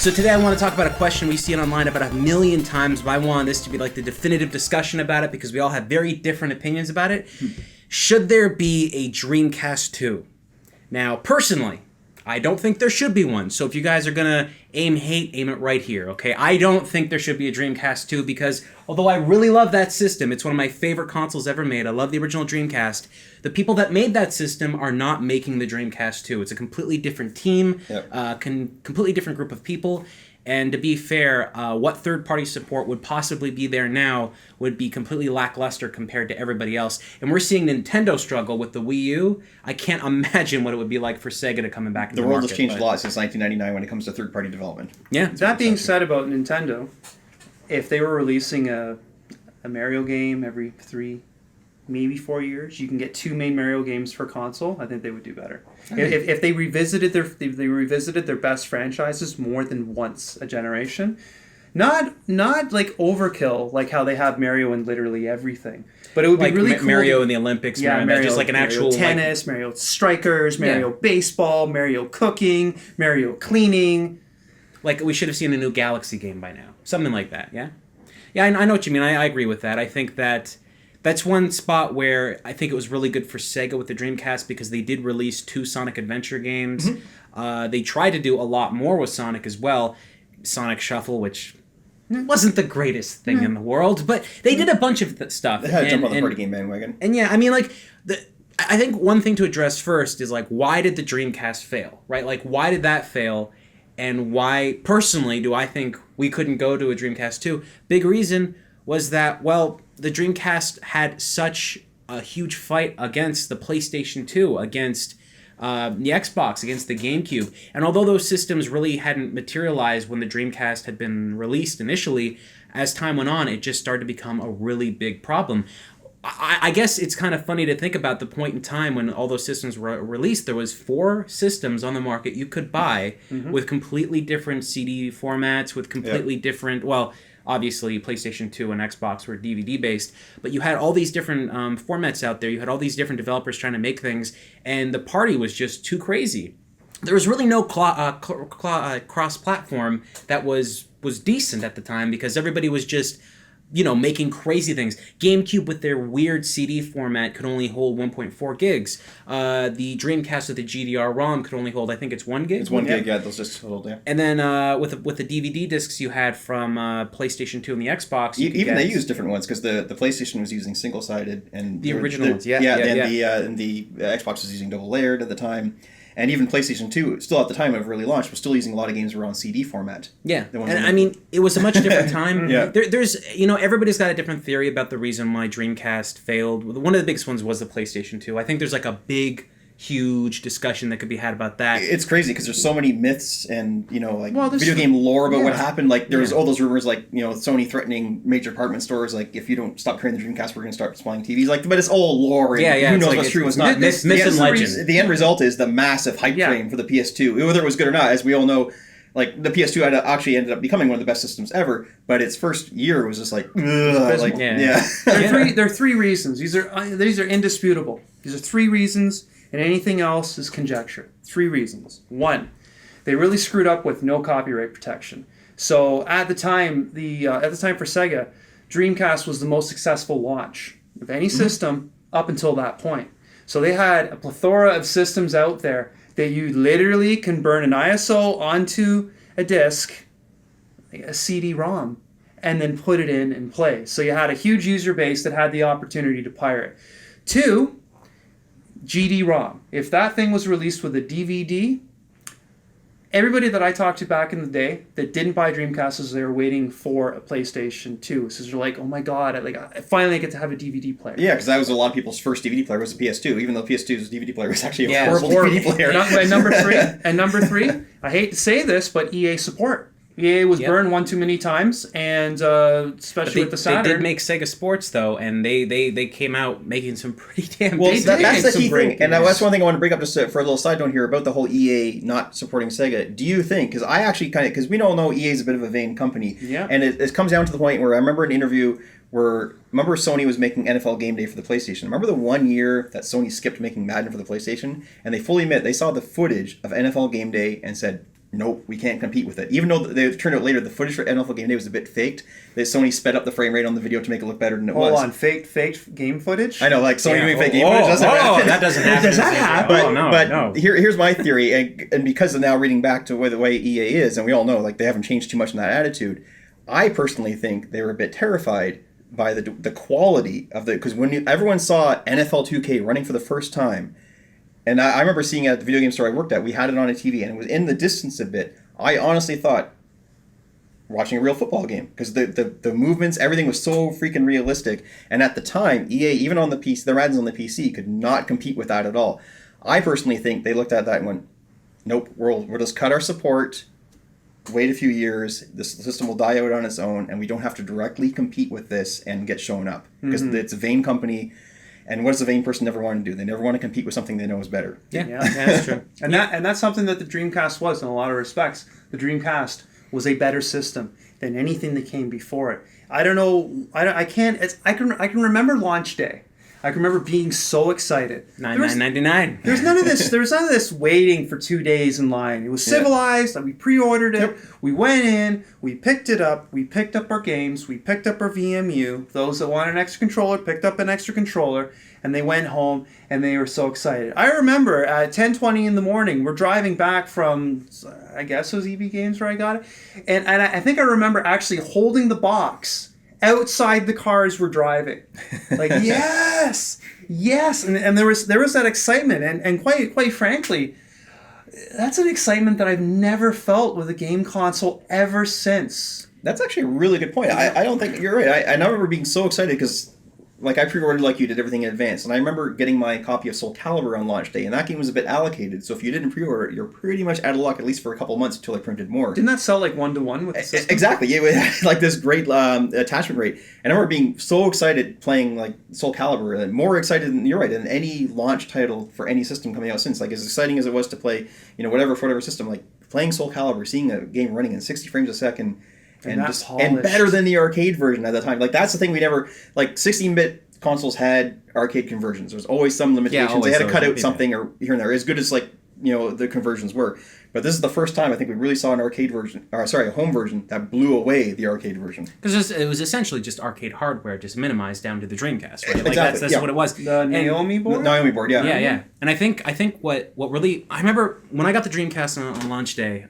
So today I want to talk about a question we see it online about 1 million times, but I want this to be like the definitive discussion about it because we all have very different opinions about it. Should there be a Dreamcast 2? Now, personally, I don't think there should be one. So if you guys are going to aim hate, aim it right here, okay? I don't think there should be a Dreamcast 2 because although I really love that system, it's one of my favorite consoles ever made. I love the original Dreamcast. The people that made that system are not making the Dreamcast 2. It's a completely different team, completely different group of people. And to be fair, what third-party support would possibly be there now would be completely lackluster compared to everybody else. And we're seeing Nintendo struggle with the Wii U. I can't imagine what it would be like for Sega to come back into the market. The world has changed a lot since 1999 when it comes to third-party development. Yeah. That being said about Nintendo, if they were releasing a Mario game every 3, maybe 4 years, you can get 2 main Mario games for console, I think they would do better. If they revisited their best franchises more than once a generation, not like overkill like how they have Mario in literally everything, but it would like be really cool. Mario in the Olympics, Mario, just like an Mario actual tennis, Mario Strikers, Mario baseball, Mario cooking, Mario cleaning. Like we should have seen a new Galaxy game by now, something like that. Yeah, I know what you mean. I agree with that. I think that's one spot where I think it was really good for Sega with the Dreamcast because they did release 2 Sonic Adventure games. They tried to do a lot more with Sonic as well. Sonic Shuffle, which wasn't the greatest thing in the world, but they did a bunch of stuff. They had to jump on the party game bandwagon. And yeah, I mean, like, I think one thing to address first is, like, why did the Dreamcast fail, right? Like, why did that fail? And why, personally, do I think we couldn't go to a Dreamcast 2? Big reason was that, well, the Dreamcast had such a huge fight against the PlayStation 2, against the Xbox, against the GameCube. And although those systems really hadn't materialized when the Dreamcast had been released initially, as time went on, it just started to become a really big problem. I guess it's kind of funny to think about the point in time when all those systems were released. There was 4 systems on the market you could buy with completely different CD formats, with completely different, well, obviously, PlayStation 2 and Xbox were DVD-based, but you had all these different formats out there. You had all these different developers trying to make things, and the party was just too crazy. There was really no cross-platform that was decent at the time because everybody was just, making crazy things. GameCube with their weird CD format could only hold 1.4 gigs. The Dreamcast with the GDR-ROM could only hold, I think it's 1 gig? It's 1 gig, yeah. Those just hold, yeah. And then with the DVD discs you had from PlayStation 2 and the Xbox... They used different ones, because the PlayStation was using single-sided, and... The original ones, and the Xbox was using double-layered at the time. And even PlayStation 2, still at the time of early launch, was still using a lot of games that were on CD format. Yeah, and I mean, it was a much different time. Yeah. There's, everybody's got a different theory about the reason why Dreamcast failed. One of the biggest ones was the PlayStation 2. I think there's like a big, huge discussion that could be had about that. It's crazy because there's so many myths and, video game lore about what happened. Like, there's all those rumors, like, Sony threatening major department stores, like, if you don't stop carrying the Dreamcast, we're going to start supplying TVs. Like, but it's all lore. And who knows what's true, what's not. Myth and legend. The end result is the massive hype train for the PS2. Whether it was good or not, as we all know, like, the PS2 actually ended up becoming one of the best systems ever, but its first year was just like, ugh, like, There are 3 reasons. These are indisputable. These are 3 reasons. And anything else is conjecture. 3 reasons. 1, they really screwed up with no copyright protection. So at the time, for Sega, Dreamcast was the most successful launch of any system up until that point. So they had a plethora of systems out there that you literally can burn an ISO onto a disc, a CD-ROM, and then put it in and play. So you had a huge user base that had the opportunity to pirate. 2, GD-ROM. If that thing was released with a DVD, everybody that I talked to back in the day that didn't buy Dreamcasts, they were waiting for a PlayStation 2. So they're like, oh my god, I finally get to have a DVD player. Yeah, because that was a lot of people's first DVD player was the PS2, even though PS2's DVD player was actually a horrible DVD player. And number three, I hate to say this, but EA support. EA was burned one too many times, and especially with the Saturn. They did make Sega Sports, though, and they came out making some pretty damn that's the key thing. And that's one thing I want to bring up just for a little side note here about the whole EA not supporting Sega. Do you think, because I actually because we all know EA is a bit of a vain company, and it comes down to the point where I remember an interview where, remember Sony was making NFL Game Day for the PlayStation. Remember the 1 year that Sony skipped making Madden for the PlayStation? And they fully admit they saw the footage of NFL Game Day and said, nope, we can't compete with it. Even though they turned out later, the footage for NFL Game Day was a bit faked. That Sony sped up the frame rate on the video to make it look better than it was. Hold on, fake game footage? I know, like Sony doing fake game footage doesn't happen. That doesn't happen. Does that happen? But no. Here's my theory, and because of now reading back to the way EA is, and we all know like they haven't changed too much in that attitude, I personally think they were a bit terrified by the quality of the, because when everyone saw NFL 2K running for the first time, and I remember seeing it at the video game store I worked at, we had it on a TV and it was in the distance a bit. I honestly thought watching a real football game, because the movements, everything was so freaking realistic. And at the time, EA, even on the PC, the Madden's on the PC, could not compete with that at all. I personally think they looked at that and went, nope, we'll just cut our support, wait a few years, the system will die out on its own, and we don't have to directly compete with this and get shown up. Because it's a vain company, and what does a vain person never want to do? They never want to compete with something they know is better. Yeah, that's true. And that's something that the Dreamcast was in a lot of respects. The Dreamcast was a better system than anything that came before it. I don't know. I can remember launch day. I can remember being so excited. $99.99. There's none of this. There was none of this waiting for 2 days in line. It was civilized. We pre-ordered it. Yep. We went in. We picked it up. We picked up our games. We picked up our VMU. Those that wanted an extra controller picked up an extra controller, and they went home and they were so excited. I remember at 10:20 in the morning, we're driving back from, I guess it was EB Games where I got it, and I think I remember actually holding the box outside the cars we're driving, like yes, and there was that excitement, and quite frankly, that's an excitement that I've never felt with a game console ever since. That's actually a really good point. I don't think you're right. I remember being so excited because, like, I pre-ordered like you did everything in advance, and I remember getting my copy of Soul Calibur on launch day, and that game was a bit allocated, so if you didn't pre-order it, you're pretty much out of luck, at least for a couple months until they printed more. Didn't that sell like 1-to-1 with the system? Exactly. It had like this great attachment rate. And I remember being so excited playing like Soul Calibur, and more excited than, you're right, than any launch title for any system coming out since. Like, as exciting as it was to play, whatever system, like playing Soul Calibur, seeing a game running in 60 frames a second, and better than the arcade version at the time. Like, that's the thing we never, like 16-bit consoles had arcade conversions. There was always some limitations. They had to cut out something or here and there, as good as like the conversions were. But this is the first time I think we really saw an a home version that blew away the arcade version. Because it was essentially just arcade hardware, just minimized down to the Dreamcast, right? Like exactly. That's what it was. The Naomi board. Naomi board, yeah. Yeah. And I think what really, I remember when I got the Dreamcast on launch day.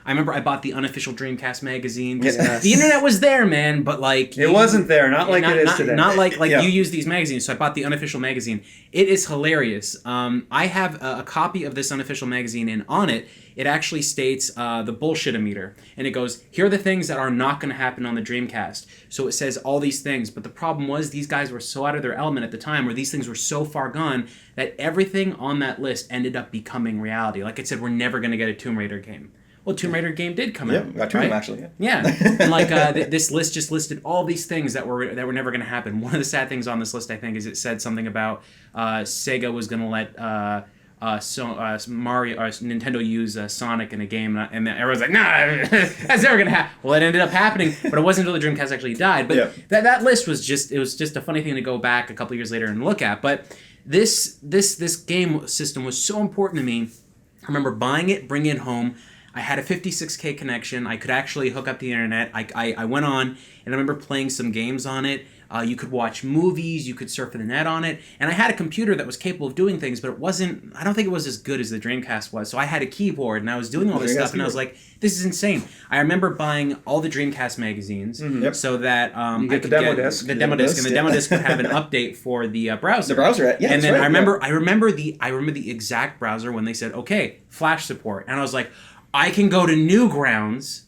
I remember I bought the unofficial Dreamcast magazine. Yes. The internet was there, man, but like it wasn't there, not like it is today. Not like you use these magazines. So I bought the unofficial magazine. It is hilarious. I have a copy of this unofficial magazine, and on it actually states the bullshit-o-meter, and it goes, here are the things that are not going to happen on the Dreamcast. So it says all these things, but the problem was these guys were so out of their element at the time, where these things were so far gone that everything on that list ended up becoming reality. Like it said, we're never going to get a Tomb Raider game. Well, Tomb Raider game did come out. Yeah, two of them actually. Yeah, and like this list just listed all these things that were never going to happen. One of the sad things on this list, I think, is it said something about Sega was going to let Mario or Nintendo use Sonic in a game, and everyone's like, nah, that's never going to happen. Well, it ended up happening, but it wasn't until the Dreamcast actually died. But that list was just a funny thing to go back a couple years later and look at. But this game system was so important to me. I remember buying it, bringing it home. I had a 56K connection. I could actually hook up the internet. I went on, and I remember playing some games on it. You could watch movies. You could surf the net on it. And I had a computer that was capable of doing things, but I don't think it was as good as the Dreamcast was. So I had a keyboard, and I was doing all this stuff, and I was like, this is insane. I remember buying all the Dreamcast magazines so that you get the demo disc. The demo disc, and the demo disc would have an update for the browser. The browser, yeah. And then right, I remember the exact browser when they said, okay, Flash support. And I was like, I can go to Newgrounds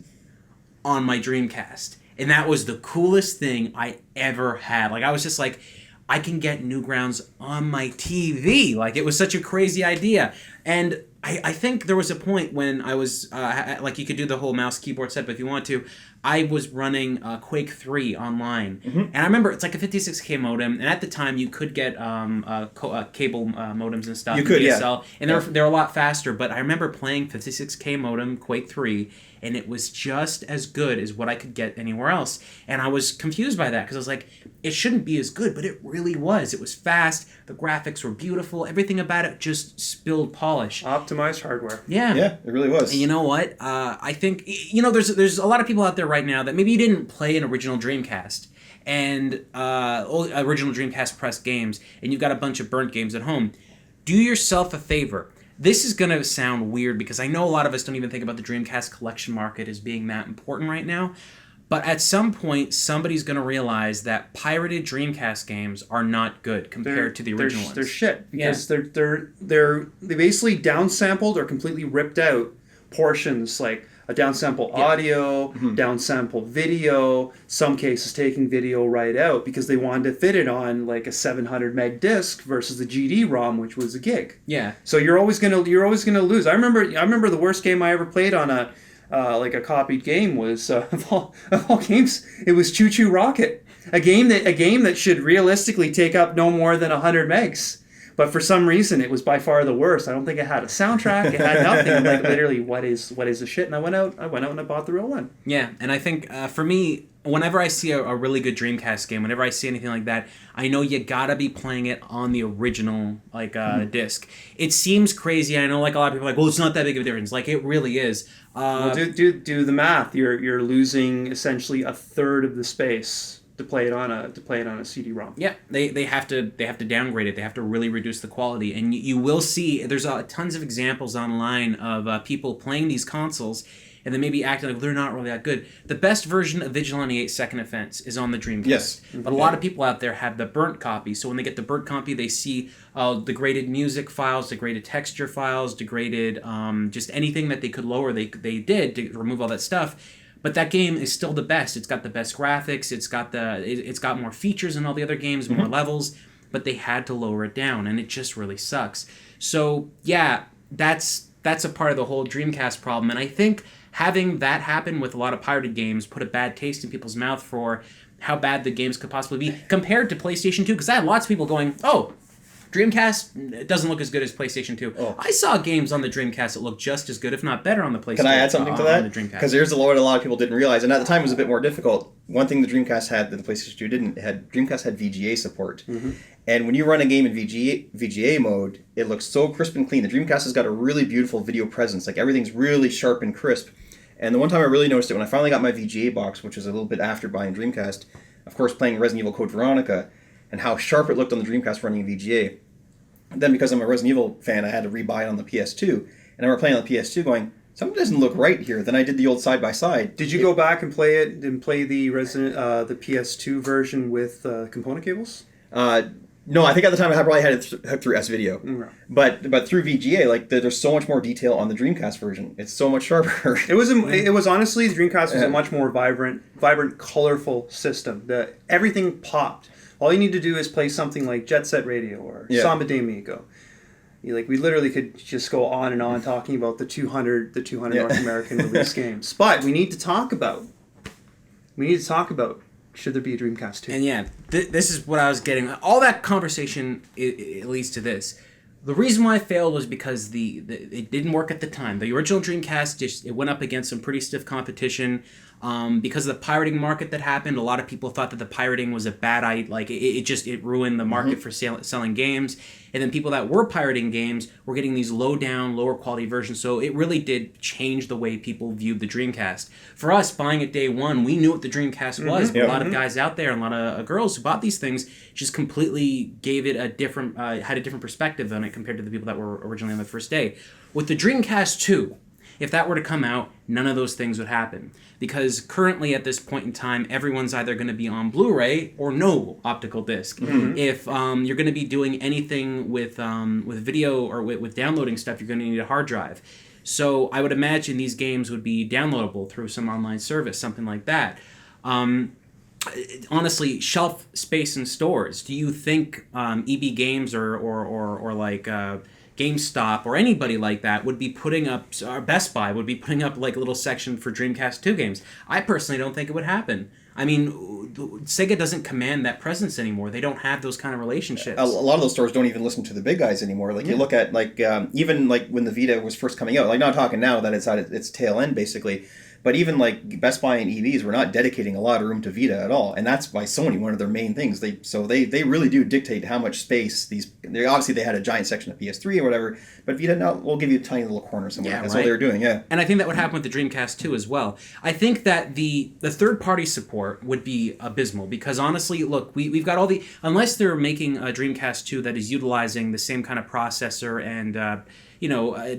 on my Dreamcast. And that was the coolest thing I ever had. Like, I was just like, I can get Newgrounds on my TV. Like, it was such a crazy idea. And I think there was a point when I was, like, you could do the whole mouse keyboard setup if you want to. I was running Quake III online. Mm-hmm. And I remember it's like a 56K modem. And at the time, you could get cable modems and stuff. You could, DSL, and they were a lot faster. But I remember playing 56K modem Quake III, and it was just as good as what I could get anywhere else. And I was confused by that because I was like, it shouldn't be as good, but it really was. It was fast. The graphics were beautiful. Everything about it just spilled polish. Optimized hardware. Yeah. Yeah, it really was. And you know what? I think, there's a lot of people out there right now that maybe didn't play an original Dreamcast and original Dreamcast press games, and you've got a bunch of burnt games at home. Do yourself a favor. This is going to sound weird because I know a lot of us don't even think about the Dreamcast collection market as being that important right now. But at some point, somebody's going to realize that pirated Dreamcast games are not good compared to the original ones. They're shit because they basically downsampled or completely ripped out portions like a downsample audio, downsample video, some cases taking video right out because they wanted to fit it on like a 700 meg disc versus the GD-ROM, which was a gig. Yeah. So you're always gonna lose. I remember the worst game I ever played on a copied game was of all games, it was ChuChu Rocket, a game that should realistically take up no more than 100 megs. But for some reason, it was by far the worst. I don't think it had a soundtrack. It had nothing. I'm like, literally, what is the shit? And I went out and I bought the real one. Yeah, and I think for me, whenever I see a really good Dreamcast game, whenever I see anything like that, I know you gotta be playing it on the original disc. It seems crazy. I know like a lot of people are like, well, it's not that big of a difference. Like it really is. Well, do the math. You're losing essentially a third of the space to play it on a CD-ROM. Yeah, they have to downgrade it. They have to really reduce the quality, and you will see there's tons of examples online of people playing these consoles and then maybe acting like they're not really that good. The best version of Vigilante 8 Second Offense is on the Dreamcast. Yes. But a lot of people out there have the burnt copy. So when they get the burnt copy, they see degraded music files, degraded texture files, degraded just anything that they could lower. They did to remove all that stuff. But that game is still the best. It's got the best graphics. It's got more features than all the other games, more levels. But they had to lower it down, and it just really sucks. So yeah, that's a part of the whole Dreamcast problem. And I think having that happen with a lot of pirated games put a bad taste in people's mouth for how bad the games could possibly be compared to PlayStation 2. Because I had lots of people going, oh, Dreamcast, it doesn't look as good as PlayStation 2. Oh. I saw games on the Dreamcast that looked just as good, if not better, on the PlayStation. Can I add something to that? Because there's a lot of people didn't realize, and at the time it was a bit more difficult. One thing the Dreamcast had that the PlayStation 2 didn't, Dreamcast had VGA support. Mm-hmm. And when you run a game in VGA mode, it looks so crisp and clean. The Dreamcast has got a really beautiful video presence. Like everything's really sharp and crisp. And the one time I really noticed it, when I finally got my VGA box, which was a little bit after buying Dreamcast, of course playing Resident Evil Code Veronica, and how sharp it looked on the Dreamcast running VGA. Then because I'm a Resident Evil fan, I had to rebuy it on the PS2. And I remember playing on the PS2 going, something doesn't look right here. Then I did the old side-by-side. Did you go back and play it and play the the PS2 version with component cables? No, I think at the time I probably had it hooked through S-Video. Mm-hmm. But through VGA, like there's so much more detail on the Dreamcast version. It's so much sharper. It was honestly, the Dreamcast was a much more vibrant, colorful system. Everything popped. All you need to do is play something like Jet Set Radio or Samba de Amigo. We literally could just go on and on talking about the 200 North American release games. But we need to talk about should there be a Dreamcast 2? And yeah, this is what I was getting. All that conversation it leads to this. The reason why it failed was because it didn't work at the time. The original Dreamcast it went up against some pretty stiff competition. Because of the pirating market that happened, a lot of people thought that the pirating was a bad idea. Like it ruined the market for selling games. And then people that were pirating games were getting these lower quality versions. So it really did change the way people viewed the Dreamcast. For us, buying it day one, we knew what the Dreamcast was. But a lot of guys out there and a lot of girls who bought these things just completely gave it had a different perspective on it compared to the people that were originally on the first day. With the Dreamcast 2, if that were to come out, none of those things would happen. Because currently at this point in time, everyone's either going to be on Blu-ray or no optical disc. Mm-hmm. If you're going to be doing anything with video or with downloading stuff, you're going to need a hard drive. So I would imagine these games would be downloadable through some online service, something like that. Honestly, shelf space in stores. Do you think EB Games or like GameStop or anybody like that would be putting up, or Best Buy would be putting up like a little section for Dreamcast 2 games? I personally don't think it would happen. I mean, Sega doesn't command that presence anymore. They don't have those kind of relationships. A lot of those stores don't even listen to the big guys anymore. Like you look at even like when the Vita was first coming out. Like not talking now that it's at its tail end basically, But even like Best Buy and EVs were not dedicating a lot of room to Vita at all, and that's by Sony, one of their main things. They really do dictate how much space obviously they had a giant section of PS3 or whatever, but Vita now will give you a tiny little corner somewhere. That's all they were doing, yeah. And I think that would happen with the Dreamcast too as well. I think that the third party support would be abysmal because honestly, look, we've got all the, unless they're making a Dreamcast 2 that is utilizing the same kind of processor and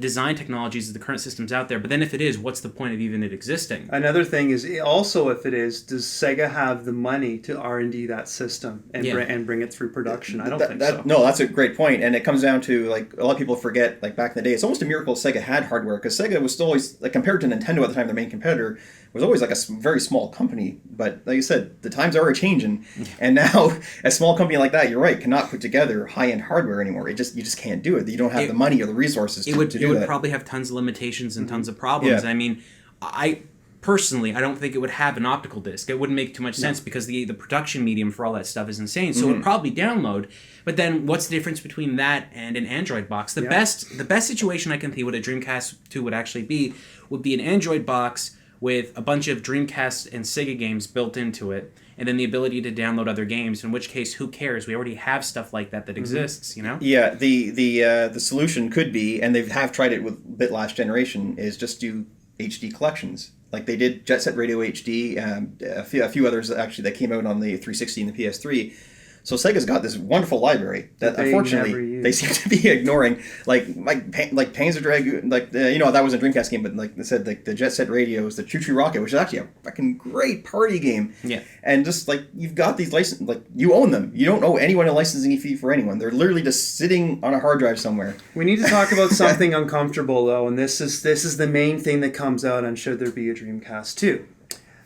design technologies as the current systems out there. But then if it is, what's the point of even it existing? Another thing is also, if it is, does Sega have the money to R&D that system and bring it through production? I don't think so. No, that's a great point. And it comes down to, like, a lot of people forget, like, back in the day, it's almost a miracle Sega had hardware, because Sega was still always, like, compared to Nintendo at the time, their main competitor, was always like a very small company. But like you said, the times are changing, and now a small company like that, you're right, cannot put together high-end hardware anymore. You just can't do it. You don't have the money or the resources to do that. It would probably have tons of limitations and tons of problems. Yeah. I mean, I don't think it would have an optical disc. It wouldn't make too much sense because the production medium for all that stuff is insane. So it would probably download. But then what's the difference between that and an Android box? The best situation I can see what a Dreamcast 2 would actually be would be an Android box with a bunch of Dreamcast and Sega games built into it, and then the ability to download other games, in which case, who cares? We already have stuff like that exists, you know? Yeah, the solution could be, and they have tried it with bit last generation, is just do HD collections. Like they did Jet Set Radio HD, a few others actually that came out on the 360 and the PS3. So Sega's got this wonderful library that unfortunately they seem to be ignoring. Like Panzer Dragoon, that was a Dreamcast game, but like I said, like the Jet Set Radios, the ChuChu Rocket, which is actually a fucking great party game. Yeah. And just like you've got these licenses, like you own them. You don't owe anyone a licensing fee for anyone. They're literally just sitting on a hard drive somewhere. We need to talk about something uncomfortable though, and this is the main thing that comes out on Should There Be a Dreamcast 2.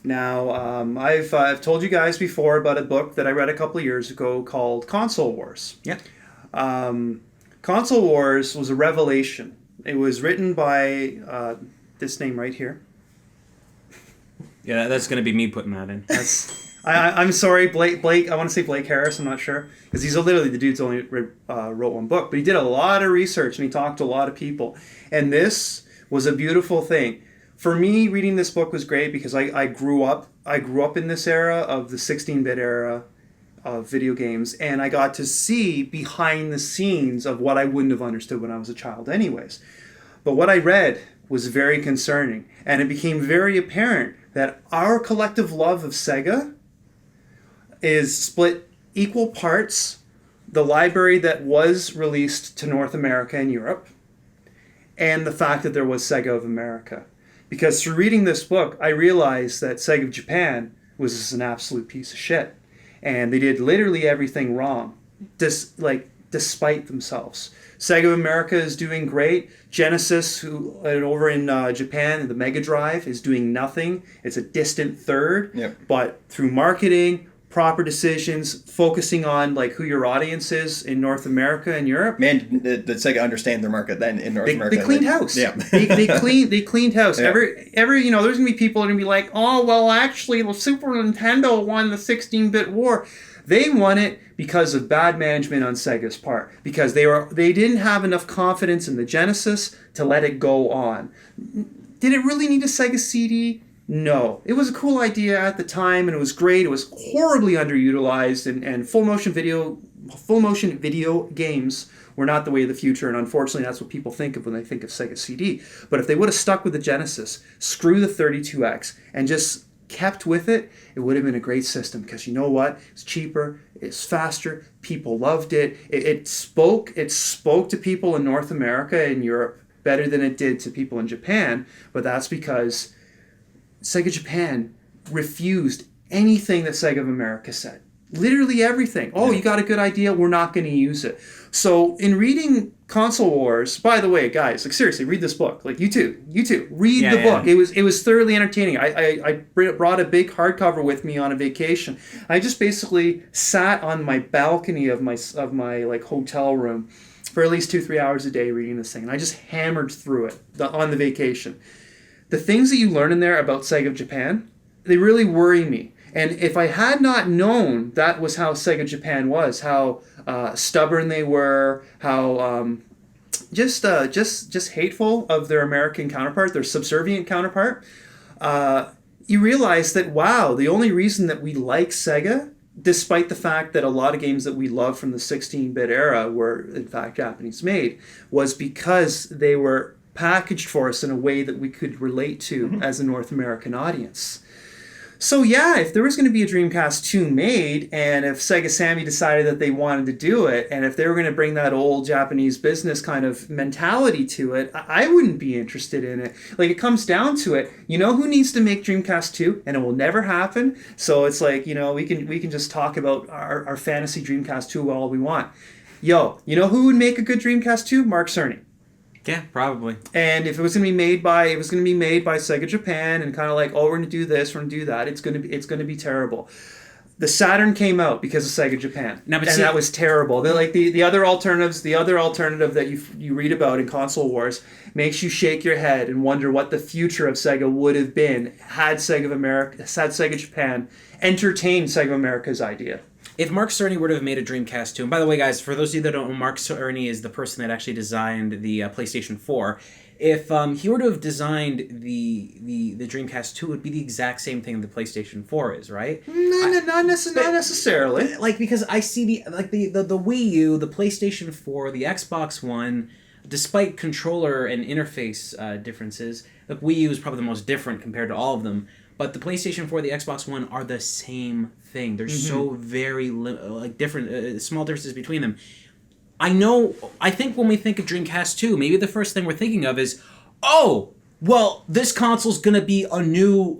Now, I've told you guys before about a book that I read a couple of years ago called Console Wars. Yeah. Console Wars was a revelation. It was written by this name right here. Yeah, that's going to be me putting that in. I'm sorry, Blake. I want to say Blake Harris. I'm not sure because he's literally the dude's only wrote one book, but he did a lot of research and he talked to a lot of people. And this was a beautiful thing. For me, reading this book was great because I grew up in this era of the 16-bit era of video games, and I got to see behind the scenes of what I wouldn't have understood when I was a child anyways. But what I read was very concerning, and it became very apparent that our collective love of Sega is split equal parts the library that was released to North America and Europe, and the fact that there was Sega of America. Because through reading this book, I realized that Sega of Japan was just an absolute piece of shit. And they did literally everything wrong, despite themselves. Sega of America is doing great. Genesis, over in Japan, the Mega Drive, is doing nothing. It's a distant third. Yep. But through marketing, proper decisions, focusing on like who your audience is in North America and Europe. Man, did Sega understand their market then in North America? They cleaned house. Yeah. they cleaned house. Yeah. There's gonna be people that are gonna be like, oh well, actually, the Super Nintendo won the 16-bit war. They won it because of bad management on Sega's part, because they didn't have enough confidence in the Genesis to let it go on. Did it really need a Sega CD? No. It was a cool idea at the time, and it was great. It was horribly underutilized, and full motion video games were not the way of the future, and unfortunately that's what people think of when they think of Sega CD. But if they would have stuck with the Genesis, screw the 32X, and just kept with it, it would have been a great system, because you know what? It's cheaper, it's faster, people loved it. It spoke to people in North America and Europe better than it did to people in Japan, but that's because Sega Japan refused anything that Sega of America said. Literally everything. Oh, you got a good idea? We're not going to use it. So in reading Console Wars, by the way, guys, like seriously, read this book. Like you too, read the book. It was thoroughly entertaining. I brought a big hardcover with me on a vacation. I just basically sat on my balcony of my like hotel room for at least 2-3 hours a day reading this thing, and I just hammered through it on the vacation. The things that you learn in there about Sega of Japan, they really worry me. And if I had not known that was how Sega Japan was, how stubborn they were, how just hateful of their American counterpart, their subservient counterpart, you realize that, wow, the only reason that we like Sega, despite the fact that a lot of games that we love from the 16-bit era were, in fact, Japanese made, was because they were packaged for us in a way that we could relate to as a North American audience. So yeah, if there was going to be a Dreamcast 2 made, and if Sega Sammy decided that they wanted to do it, and if they were going to bring that old Japanese business kind of mentality to it, I wouldn't be interested in it. Like, it comes down to it, you know who needs to make Dreamcast 2? And it will never happen. So it's like, you know, we can just talk about our fantasy Dreamcast 2 all we want. Yo, you know who would make a good Dreamcast 2? Mark Cerny. Yeah, probably. And if it was going to be made by, Sega Japan, and kind of like, oh, we're going to do this, we're going to do that, it's going to be terrible. The Saturn came out because of Sega Japan, that was terrible. They're like the other alternatives. The other alternative that you read about in Console Wars makes you shake your head and wonder what the future of Sega would have been had Sega Japan entertained Sega America's idea. If Mark Cerny were to have made a Dreamcast 2, and by the way, guys, for those of you that don't know, Mark Cerny is the person that actually designed the PlayStation 4. If he were to have designed the Dreamcast 2, it would be the exact same thing the PlayStation 4 is, right? Not necessarily. Like, because I see the Wii U, the PlayStation 4, the Xbox One, despite controller and interface differences, the Wii U is probably the most different compared to all of them. But the PlayStation 4 and the Xbox One are the same thing. They're so very different, small differences between them. I think when we think of Dreamcast 2, maybe the first thing we're thinking of is, oh, well, this console's going to be a new,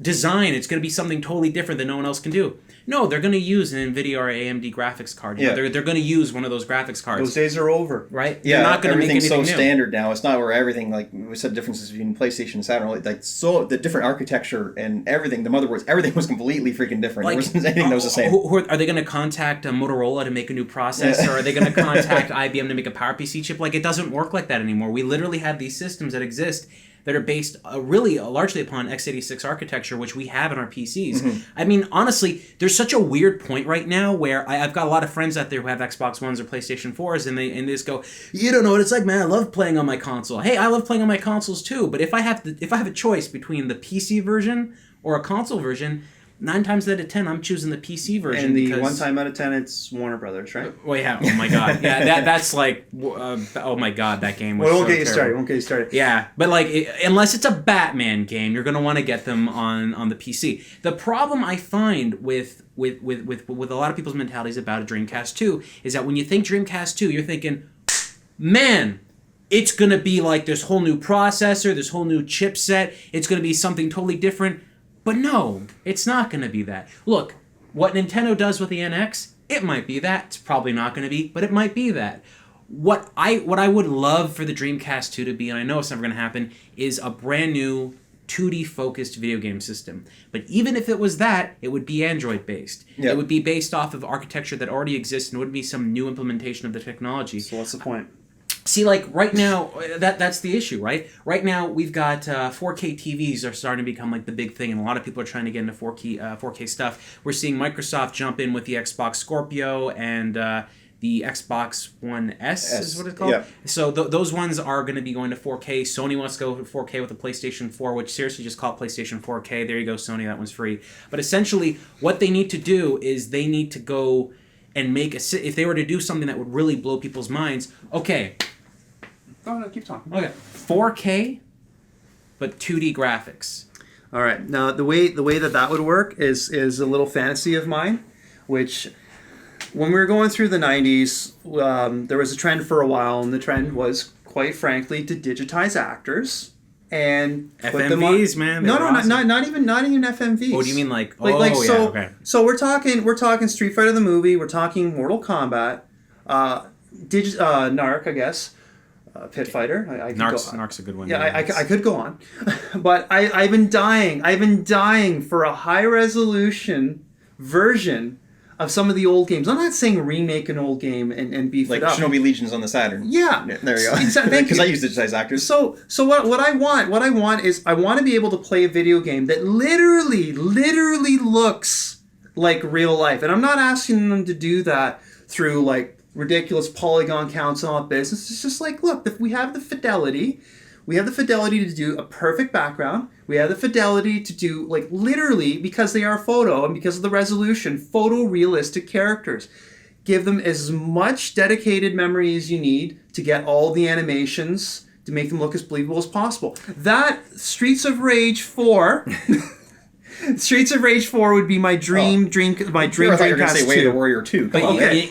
design. It's going to be something totally different that no one else can do. No, they're going to use an NVIDIA or AMD graphics card. Yeah. They're going to use one of those graphics cards. Those days are over. Right? Yeah, they're not going to make anything so new. Standard now. It's not where everything, like we said, differences between PlayStation and Saturn. So the different architecture and everything, the motherboards, everything was completely freaking different. There wasn't anything that was the same. Are they going to contact Motorola to make a new processor? Yeah. Are they going to contact IBM to make a PowerPC chip? It doesn't work like that anymore. We literally have these systems that exist that are based largely upon x86 architecture, which we have in our PCs. Mm-hmm. I mean, honestly, there's such a weird point right now where I've got a lot of friends out there who have Xbox Ones or PlayStation 4s, and they just go, you don't know what it's like, man. I love playing on my console. Hey, I love playing on my consoles too, but if I have a choice between the PC version or a console version, 9 times out of 10, I'm choosing the PC version. And 1 time out of 10, it's Warner Brothers, right? Well, yeah. Oh my God. Yeah, that's oh my God, that game was. Well, won't get you started. Yeah, but unless it's a Batman game, you're gonna want to get them on the PC. The problem I find with a lot of people's mentalities about a Dreamcast 2 is that when you think Dreamcast 2, you're thinking, man, it's gonna be like this whole new processor, this whole new chipset. It's gonna be something totally different. But no, it's not going to be that. Look, what Nintendo does with the NX, it might be that. It's probably not going to be, but it might be that. What I would love for the Dreamcast 2 to be, and I know it's never going to happen, is a brand new 2D-focused video game system. But even if it was that, it would be Android-based. Yep. It would be based off of architecture that already exists, and it wouldn't be some new implementation of the technology. So what's the point? See, right now, that's the issue, right? Right now, we've got 4K TVs are starting to become the big thing, and a lot of people are trying to get into 4K stuff. We're seeing Microsoft jump in with the Xbox Scorpio and the Xbox One S is what it's called. Yeah. So those ones are going to be going to 4K. Sony wants to go to 4K with the PlayStation 4, which seriously just call it PlayStation 4K. There you go, Sony. That one's free. But essentially, what they need to do is they need to go and make if they were to do something that would really blow people's minds. Okay. Oh, no, keep talking. Okay. 4K, but 2D graphics. All right. Now, the way that would work is a little fantasy of mine, which when we were going through the 90s, there was a trend for a while, and the trend was, quite frankly, to digitize actors and put them on. Man. No, awesome. not even FMVs. Oh, do you mean okay. So we're talking Street Fighter the movie. We're talking Mortal Kombat, Narc, I guess. Pit Fighter. Narc's a good one. Yeah, I could go on, but I've been dying for a high resolution version of some of the old games. I'm not saying remake an old game and beef it up. Like Shinobi Legions on the Saturn. Yeah. There you go. Exactly. Because I use digitized actors. So what I want is I want to be able to play a video game that literally looks like real life, and I'm not asking them to do that through ridiculous polygon counts and all that business. It's just look, if we have the fidelity, We have the fidelity to do a perfect background. We have the fidelity to do, like, literally, because they are photo and because of the resolution, photorealistic characters. Give them as much dedicated memory as you need to get all the animations to make them look as believable as possible. That Streets of Rage 4... Streets of Rage 4 would be my dream I thought you were going to say Way of the Warrior 2. But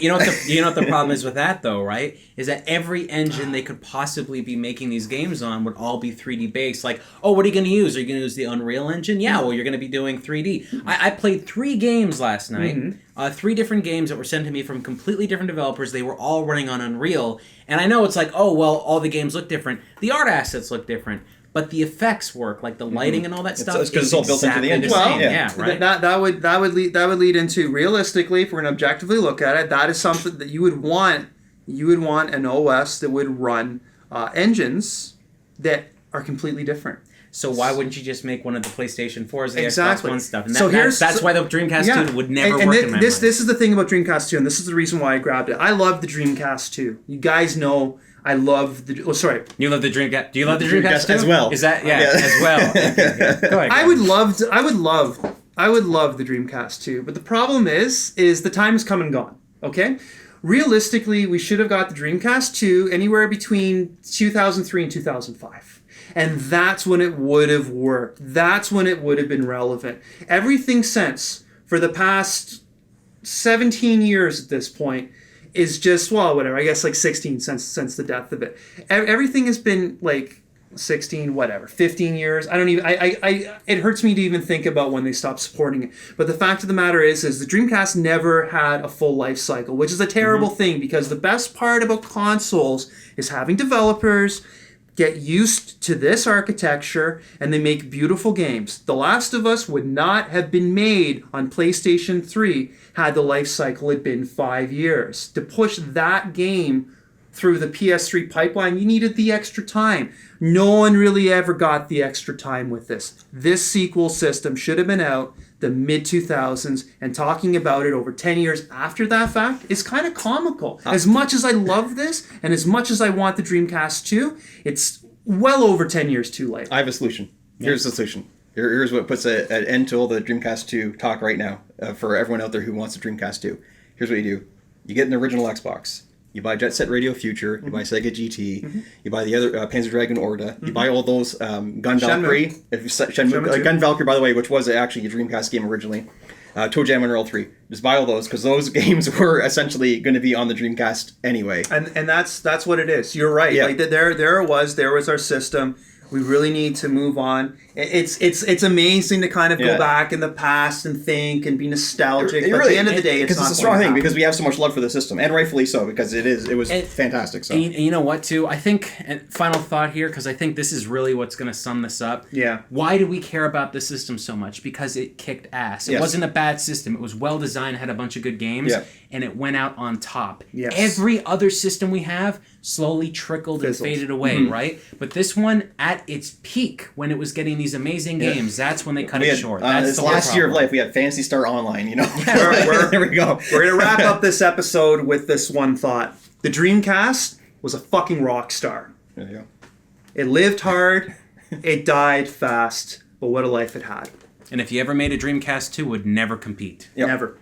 you know what the problem is with that, though, right? Is that every engine they could possibly be making these games on would all be 3D based. Like, oh, what are you going to use? Are you going to use the Unreal Engine? Yeah, well, you're going to be doing 3D. I played 3 games last night. 3 different games that were sent to me from completely different developers. They were all running on Unreal. And I know it's like, oh, well, all the games look different. The art assets look different. But the effects work, like the lighting and all that stuff. It's because it's all built into the engine. Well, right. That would lead into, realistically, if we're going to objectively look at it, that is something that you would want. You would want an OS that would run engines that are completely different. So why wouldn't you just make one of the PlayStation 4s, the Xbox One stuff? And that's why the Dreamcast 2 would never work in my mind. This is the thing about Dreamcast 2, and this is the reason why I grabbed it. I love the Dreamcast 2. You guys know I love the... Oh, sorry. You love the Dreamcast... Do you love the Dreamcast 2? As well. Is that... Yeah, as well. Go ahead. I would love the Dreamcast 2, but the problem is the time has come and gone, okay? Realistically, we should have got the Dreamcast 2 anywhere between 2003 and 2005. And that's when it would have worked. That's when it would have been relevant. Everything since, for the past 17 years at this point, is just, well, whatever, I guess like 16 since the death of it. Everything has been like 16, whatever, 15 years. I don't even, it hurts me to even think about when they stopped supporting it. But the fact of the matter is the Dreamcast never had a full life cycle, which is a terrible thing, because the best part about consoles is having developers get used to this architecture and they make beautiful games. The Last of Us would not have been made on PlayStation 3 had the life cycle had been 5 years. To push that game through the PS3 pipeline, you needed the extra time. No one really ever got the extra time with this. This sequel system should have been out the mid-2000s, and talking about it over 10 years after that fact is kind of comical. As much as I love this, and as much as I want the Dreamcast 2, it's well over 10 years too late. I have a solution. Here's the solution. Here's what puts an end to all the Dreamcast 2 talk right now, for everyone out there who wants a Dreamcast 2. Here's what you do. You get an original Xbox. You buy Jet Set Radio Future, you buy Sega GT, you buy the other Panzer Dragoon Orta, you buy all those Gun Valkyrie, Shenmue, Gun Valkyrie, by the way, which was actually a Dreamcast game originally, Toe Jam and Earl 3. Just buy all those, because those games were essentially going to be on the Dreamcast anyway. And that's what it is. You're right. Yeah. Like there was our system. We really need to move on. It's amazing to kind of go back in the past and think and be nostalgic. But at the end of the day, it's a strong thing, because we have so much love for the system, and rightfully so, because it was fantastic. So. And you know what, too? I think, and final thought here, because I think this is really what's going to sum this up. Yeah. Why do we care about the system so much? Because it kicked ass. It wasn't a bad system. It was well designed, had a bunch of good games, and it went out on top. Yes. Every other system we have slowly trickled and faded away, right? But this one, at its peak, when it was getting these amazing games, that's when they cut it short. That's the last year of life, we had Phantasy Star Online, There we go. We're going to wrap up this episode with this one thought. The Dreamcast was a fucking rock star. There you go. It lived hard, it died fast, but what a life it had. And if you ever made a Dreamcast 2, would never compete. Never.